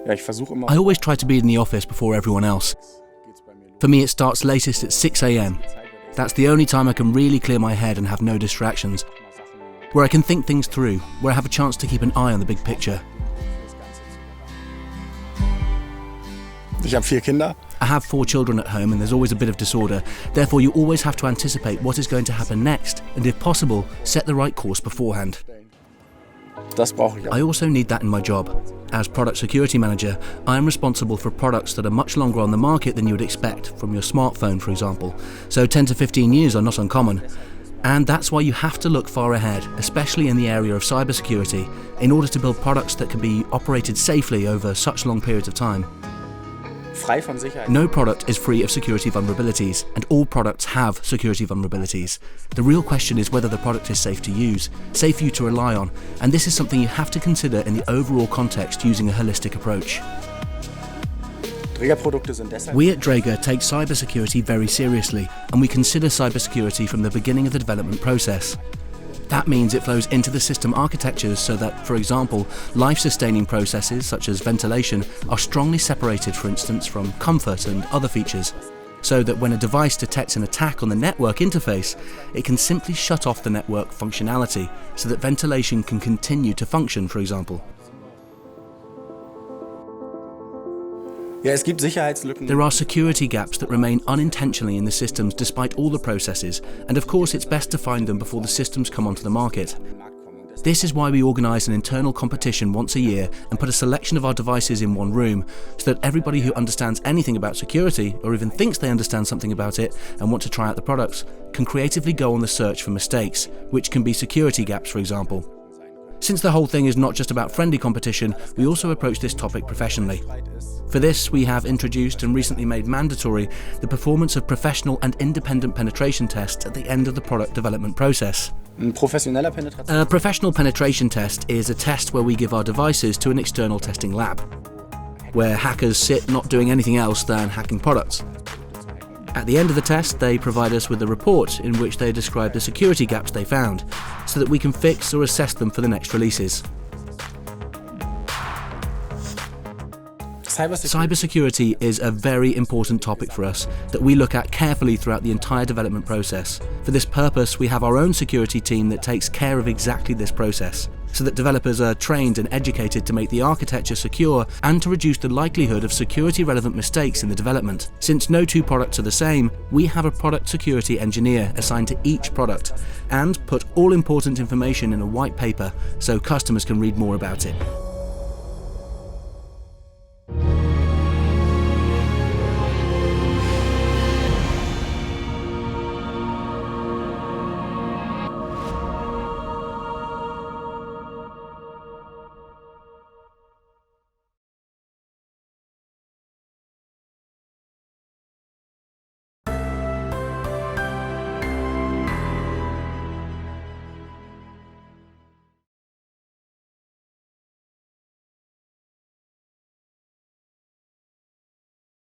I always try to be in the office before everyone else. For me, it starts latest at 6 a.m. That's the only time I can really clear my head and have no distractions, where I can think things through, where I have a chance to keep an eye on the big picture. I have 4 children at home and there's always a bit of disorder, therefore you always have to anticipate what is going to happen next and, if possible, set the right course beforehand. I also need that in my job. As Product Security Manager, I am responsible for products that are much longer on the market than you would expect from your smartphone, for example, so 10 to 15 years are not uncommon. And that's why you have to look far ahead, especially in the area of cybersecurity, in order to build products that can be operated safely over such long periods of time. No product is free of security vulnerabilities, and all products have security vulnerabilities. The real question is whether the product is safe to use, safe for you to rely on, and this is something you have to consider in the overall context using a holistic approach. We at Dräger take cybersecurity very seriously, and we consider cybersecurity from the beginning of the development process. That means it flows into the system architectures so that, for example, life-sustaining processes such as ventilation are strongly separated, for instance, from comfort and other features, so that when a device detects an attack on the network interface, it can simply shut off the network functionality so that ventilation can continue to function, for example. There are security gaps that remain unintentionally in the systems despite all the processes, and of course it's best to find them before the systems come onto the market. This is why we organise an internal competition once a year and put a selection of our devices in one room, so that everybody who understands anything about security, or even thinks they understand something about it and want to try out the products, can creatively go on the search for mistakes, which can be security gaps, for example. Since the whole thing is not just about friendly competition, we also approach this topic professionally. For this, we have introduced and recently made mandatory the performance of professional and independent penetration tests at the end of the product development process. A professional penetration test is a test where we give our devices to an external testing lab, where hackers sit not doing anything else than hacking products. At the end of the test, they provide us with a report in which they describe the security gaps they found, so that we can fix or assess them for the next releases. Cybersecurity is a very important topic for us that we look at carefully throughout the entire development process. For this purpose, we have our own security team that takes care of exactly this process, so that developers are trained and educated to make the architecture secure and to reduce the likelihood of security-relevant mistakes in the development. Since no 2 products are the same, we have a product security engineer assigned to each product and put all important information in a white paper so customers can read more about it.